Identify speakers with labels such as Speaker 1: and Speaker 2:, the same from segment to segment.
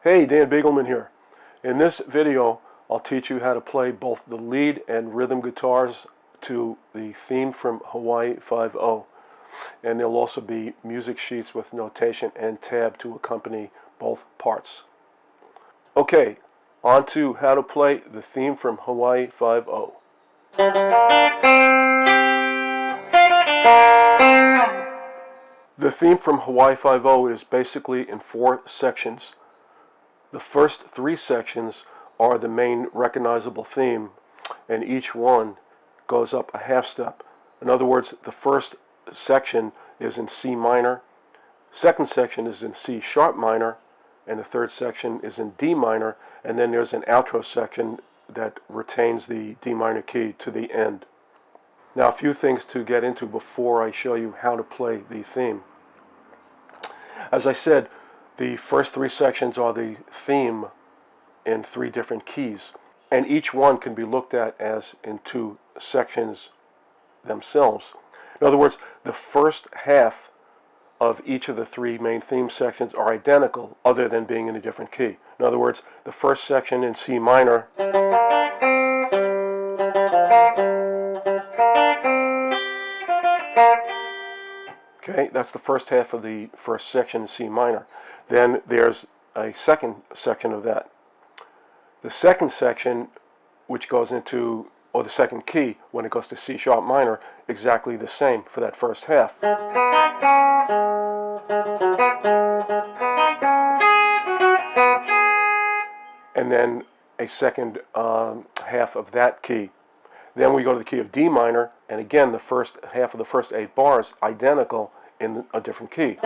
Speaker 1: Hey, Dan Begelman here. In this video, I'll teach you how to play both the lead and rhythm guitars to the theme from Hawaii Five-0. And there'll also be music sheets with notation and tab to accompany both parts. Okay, on to how to play the theme from Hawaii Five-0. The theme from Hawaii Five-0 is basically in 4 sections. The first 3 sections are the main recognizable theme, and each one goes up a half step. In other words, the first section is in C minor, second section is in C sharp minor, and the third section is in D minor, and then there's an outro section that retains the D minor key to the end. Now, a few things to get into before I show you how to play the theme. As I said, the first 3 sections are the theme in 3 different keys, and each one can be looked at as in 2 sections themselves. In other words, the first half of each of the 3 main theme sections are identical, other than being in a different key. In other words, the first section in C minor okay, that's the first half of the first section in C minor. Then there's a second section of that. The second section, which goes into, or the second key, when it goes to C sharp minor, exactly the same for that first half. And then a second half of that key. Then we go to the key of D minor, and again the first half of the first 8 bars identical in a different key.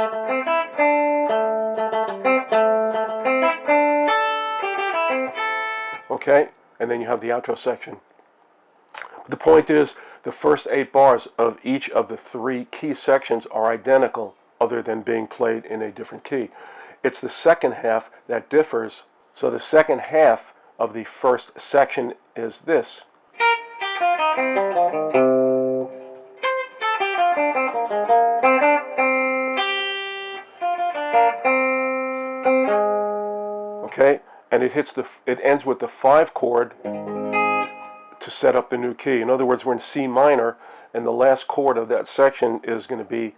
Speaker 1: Okay, and then you have the outro section. The point is, the first 8 bars of each of the 3 key sections are identical, other than being played in a different key. It's the second half that differs. So the second half of the first section is this. Okay, and it ends with the 5 chord to set up the new key. In other words, we're in C minor, and the last chord of that section is going to be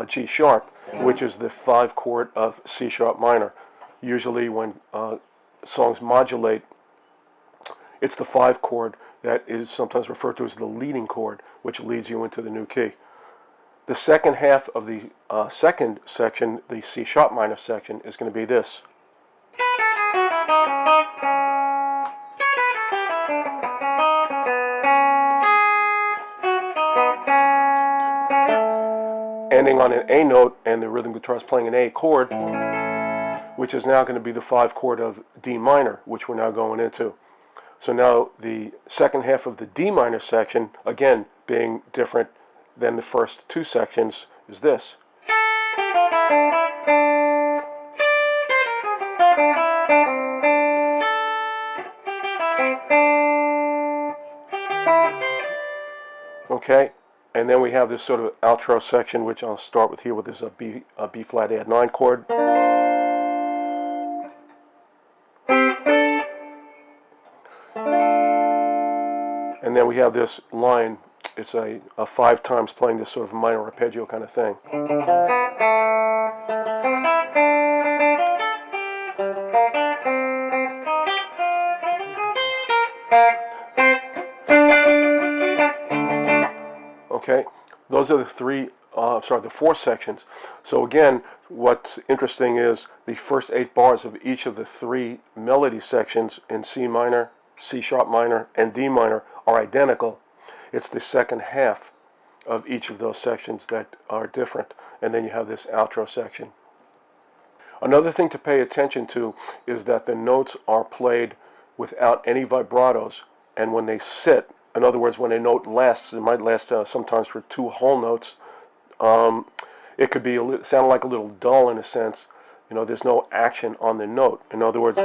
Speaker 1: G sharp, which is the 5 chord of C sharp minor. Usually when songs modulate, it's the 5 chord that is sometimes referred to as the leading chord, which leads you into the new key. The second half of the second section, the C sharp minor section, is going to be this. Ending on an A note, and the rhythm guitar is playing an A chord, which is now going to be the 5 chord of D minor, which we're now going into. So now the second half of the D minor section, again being different than the first 2 sections, is this. Okay, and then we have this sort of outro section, which I'll start with here with this B flat add 9 chord. And then we have this line. It's a 5 times playing this sort of minor arpeggio kind of thing. Okay, those are the 4 sections. So again, what's interesting is the first 8 bars of each of the 3 melody sections in C minor, C sharp minor, and D minor are identical. It's the second half of each of those sections that are different, and then you have this outro section. Another thing to pay attention to is that the notes are played without any vibratos, and when they sit, in other words, when a note lasts, it might last sometimes for 2 whole notes. It could be sound like a little dull in a sense. You know, there's no action on the note. In other words,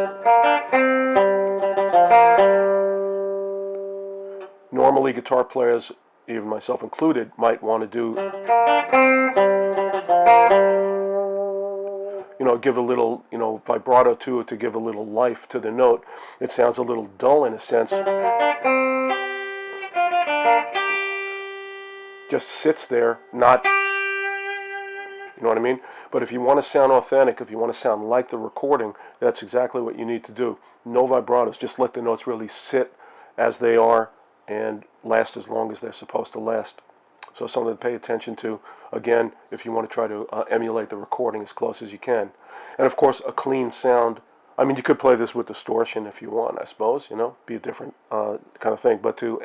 Speaker 1: normally guitar players, even myself included, might want to do give a little, vibrato to it to give a little life to the note. It sounds a little dull in a sense. Just sits there, not, you know what I mean? But if you want to sound authentic, if you want to sound like the recording, that's exactly what you need to do. No vibratos, just let the notes really sit as they are and last as long as they're supposed to last. So something to pay attention to, again, if you want to try to emulate the recording as close as you can. And of course, a clean sound. I mean, you could play this with distortion if you want, I suppose, be a different kind of thing. But to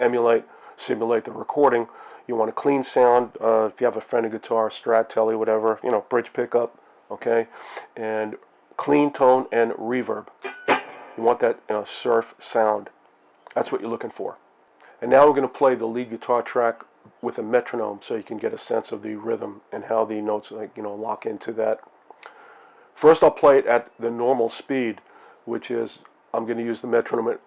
Speaker 1: simulate the recording, you want a clean sound. If you have a Fender guitar, Strat, Tele, whatever, bridge pickup, okay? And clean tone and reverb. You want that surf sound. That's what you're looking for. And now we're going to play the lead guitar track with a metronome so you can get a sense of the rhythm and how the notes lock into that. First I'll play it at the normal speed, which is I'm going to use the metronome at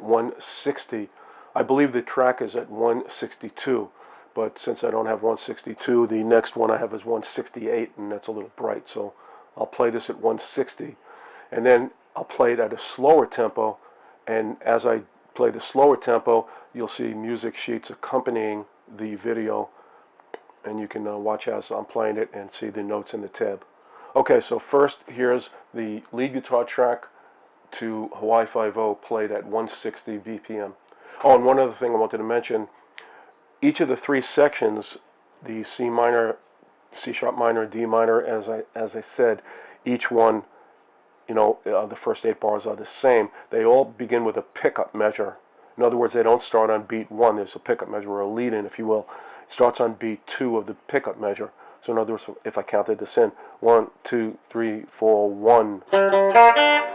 Speaker 1: 160. I believe the track is at 162, but since I don't have 162, the next one I have is 168, and that's a little bright, so I'll play this at 160, and then I'll play it at a slower tempo, and as I play the slower tempo, you'll see music sheets accompanying the video, and you can watch as I'm playing it and see the notes in the tab. Okay, so first here's the lead guitar track to Hawaii Five-0 played at 160 BPM. Oh, and one other thing I wanted to mention, each of the three sections, the C minor, C sharp minor, D minor, as I said, each one, the first 8 bars are the same. They all begin with a pickup measure. In other words, they don't start on beat 1. There's a pickup measure, or a lead-in, if you will. It starts on beat 2 of the pickup measure. So in other words, if I counted this in, 1, 2, 3, 4, 1.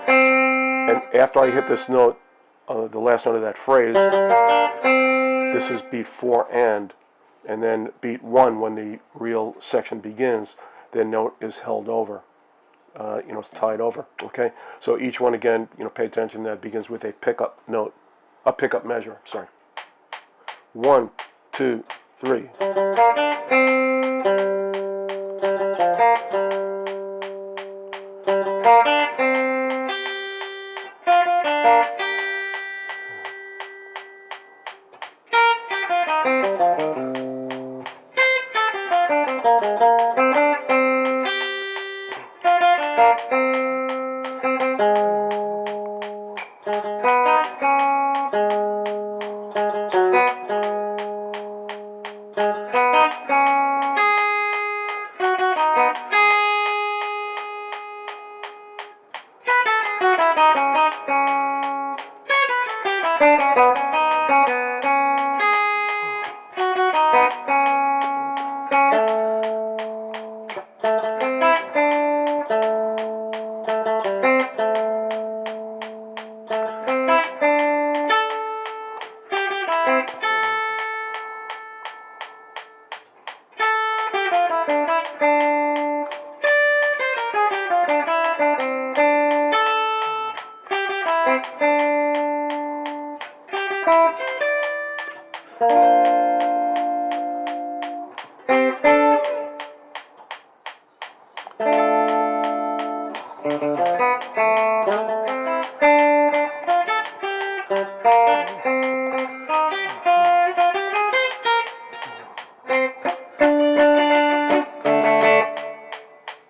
Speaker 1: And after I hit this note, the last note of that phrase, this is beat 4 and then beat 1, when the real section begins, the note is held over. It's tied over, okay? So each one, again, pay attention, that begins with a pickup note, a pickup measure, sorry. 1, 2, 3.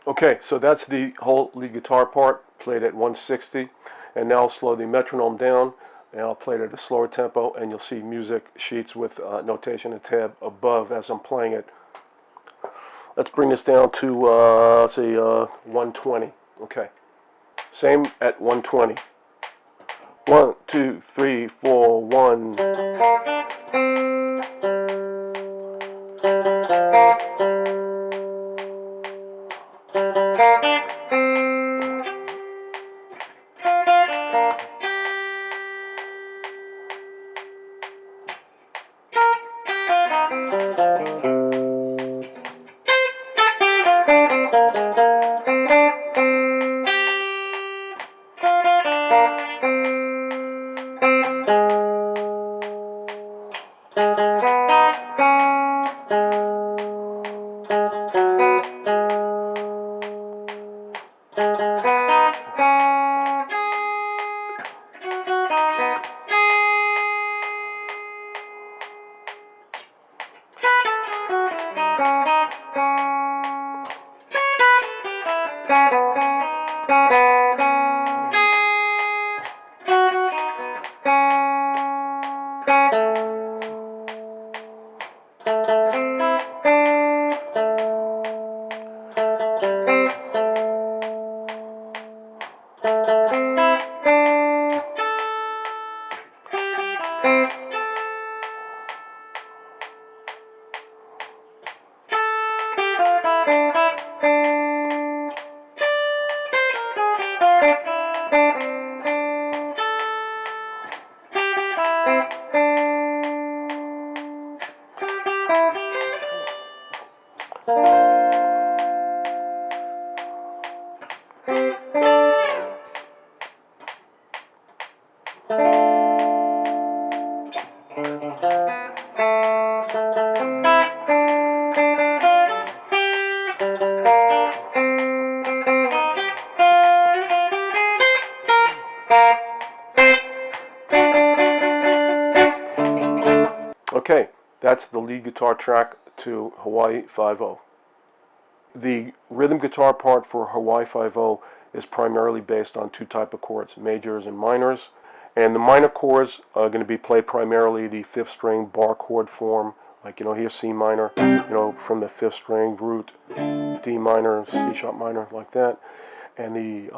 Speaker 1: Okay, so that's the whole lead guitar part, played at 160, and now I'll slow the metronome down, and I'll play it at a slower tempo, and you'll see music sheets with notation and tab above as I'm playing it. Let's bring this down to, let's see, 120. Okay, same at 120. 1, 2, 3, 4, 1. Okay, that's the lead guitar track to Hawaii Five-0. The rhythm guitar part for Hawaii Five-0 is primarily based on two types of chords, majors and minors. And the minor chords are going to be played primarily the fifth string bar chord form, like, here's C minor, from the fifth string, root, D minor, C sharp minor, like that. And the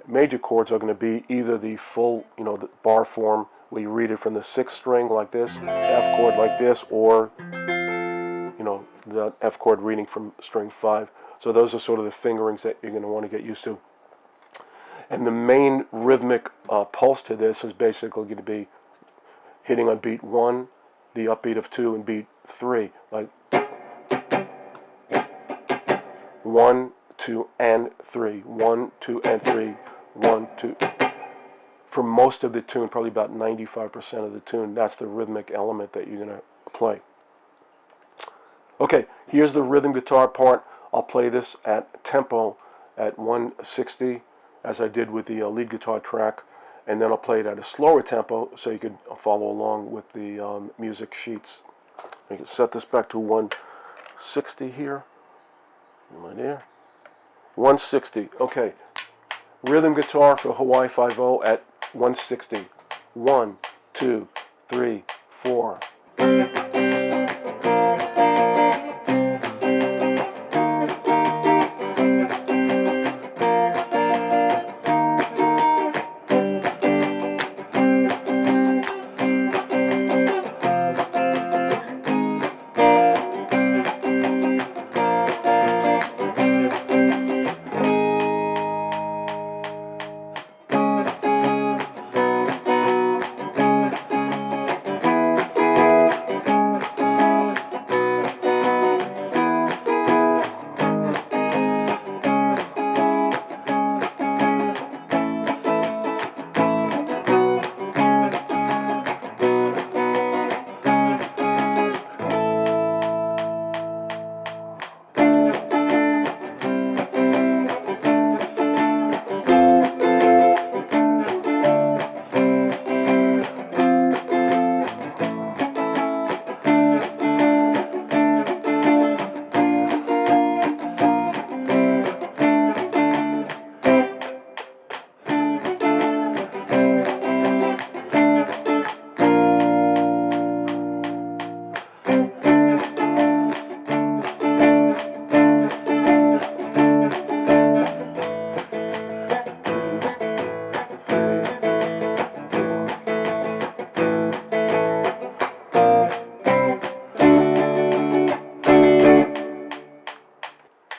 Speaker 1: major chords are going to be either the full, the bar form, where you read it from the sixth string like this, F chord like this, or, the F chord reading from string 5. So those are sort of the fingerings that you're going to want to get used to. And the main rhythmic pulse to this is basically going to be hitting on beat 1, the upbeat of 2, and beat 3, like 1, 2, and 3, 1, 2, and 3, 1, 2. For most of the tune, probably about 95% of the tune, that's the rhythmic element that you're going to play. Okay, here's the rhythm guitar part. I'll play this at tempo at 160, as I did with the lead guitar track, and then I'll play it at a slower tempo so you can follow along with the music sheets. I can set this back to 160 here. Am I there? 160. Okay. Rhythm guitar for Hawaii Five-0 at 160. 1, 2, 3, 4.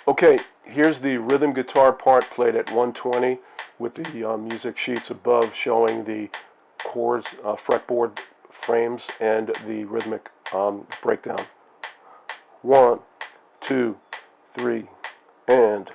Speaker 1: Okay, here's the rhythm guitar part played at 120 with the music sheets above showing the chords, fretboard frames, and the rhythmic breakdown. 1, 2, 3, and...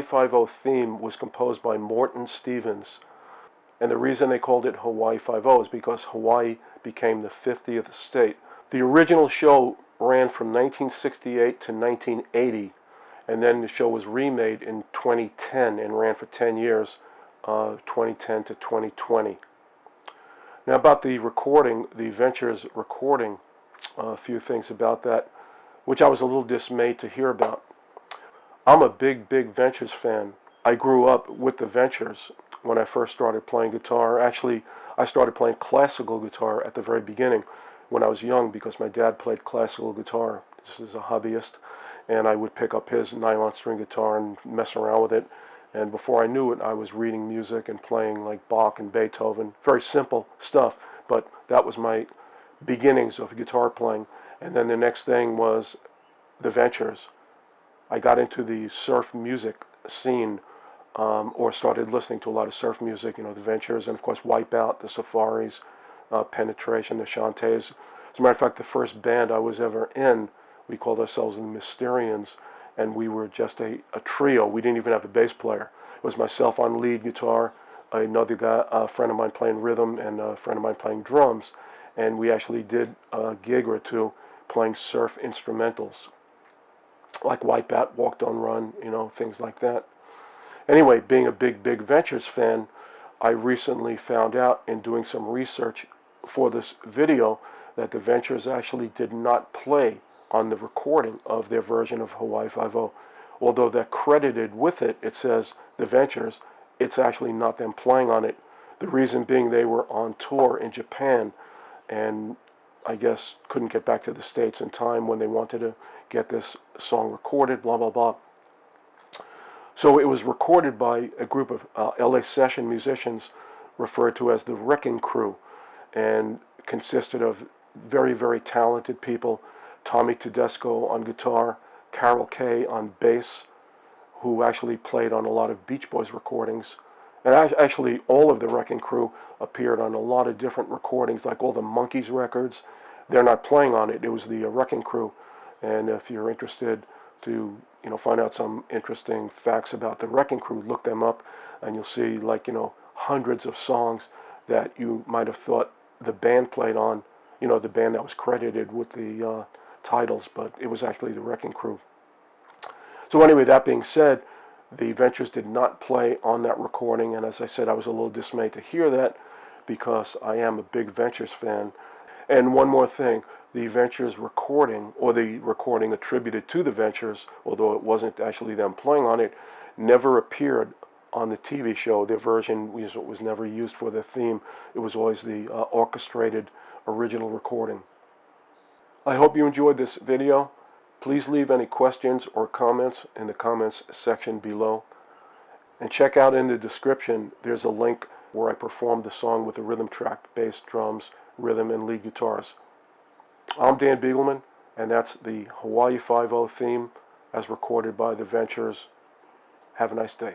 Speaker 1: Hawaii Five-0 theme was composed by Morton Stevens. And the reason they called it Hawaii Five-0 is because Hawaii became the 50th state. The original show ran from 1968 to 1980, and then the show was remade in 2010 and ran for 10 years, 2010 to 2020. Now about the recording, the Ventures recording, a few things about that, which I was a little dismayed to hear about. I'm a big Ventures fan. I grew up with the Ventures when I first started playing guitar. Actually, I started playing classical guitar at the very beginning when I was young because my dad played classical guitar. This is a hobbyist, and I would pick up his nylon string guitar and mess around with it. And before I knew it, I was reading music and playing like Bach and Beethoven. Very simple stuff, but that was my beginnings of guitar playing. And then the next thing was the Ventures. I got into the surf music scene, or started listening to a lot of surf music, the Ventures, and of course Wipeout, the Safaris, Penetration, the Shantays. As a matter of fact, the first band I was ever in, we called ourselves the Mysterians, and we were just a trio. We didn't even have a bass player. It was myself on lead guitar, another guy, a friend of mine playing rhythm, and a friend of mine playing drums, and we actually did a gig or two playing surf instrumentals, like Wipeout, Walk Don't Run, things like that. Anyway, being a big Ventures fan, I recently found out in doing some research for this video that the Ventures actually did not play on the recording of their version of Hawaii Five-0. Although they're credited with it, it says the Ventures, it's actually not them playing on it. The reason being they were on tour in Japan and I guess couldn't get back to the States in time when they wanted to get this song recorded, blah, blah, blah. So it was recorded by a group of LA session musicians referred to as the Wrecking Crew, and consisted of very talented people. Tommy Tedesco on guitar, Carol Kay on bass, who actually played on a lot of Beach Boys recordings. And actually all of the Wrecking Crew appeared on a lot of different recordings, like all the Monkees records. They're not playing on it. It was the Wrecking Crew. And if you're interested to find out some interesting facts about the Wrecking Crew, look them up, and you'll see hundreds of songs that you might have thought the band played on, the band that was credited with the titles, but it was actually the Wrecking Crew. So anyway, that being said, the Ventures did not play on that recording, and as I said, I was a little dismayed to hear that because I am a big Ventures fan. And one more thing, the Ventures recording, or the recording attributed to the Ventures, although it wasn't actually them playing on it, never appeared on the TV show. Their version was never used for the theme. It was always the orchestrated original recording. I hope you enjoyed this video. Please leave any questions or comments in the comments section below. And check out in the description, there's a link where I performed the song with the rhythm track, bass, drums, rhythm, and lead guitars. I'm Dan Beagleman, and that's the Hawaii Five-0 theme as recorded by the Ventures. Have a nice day.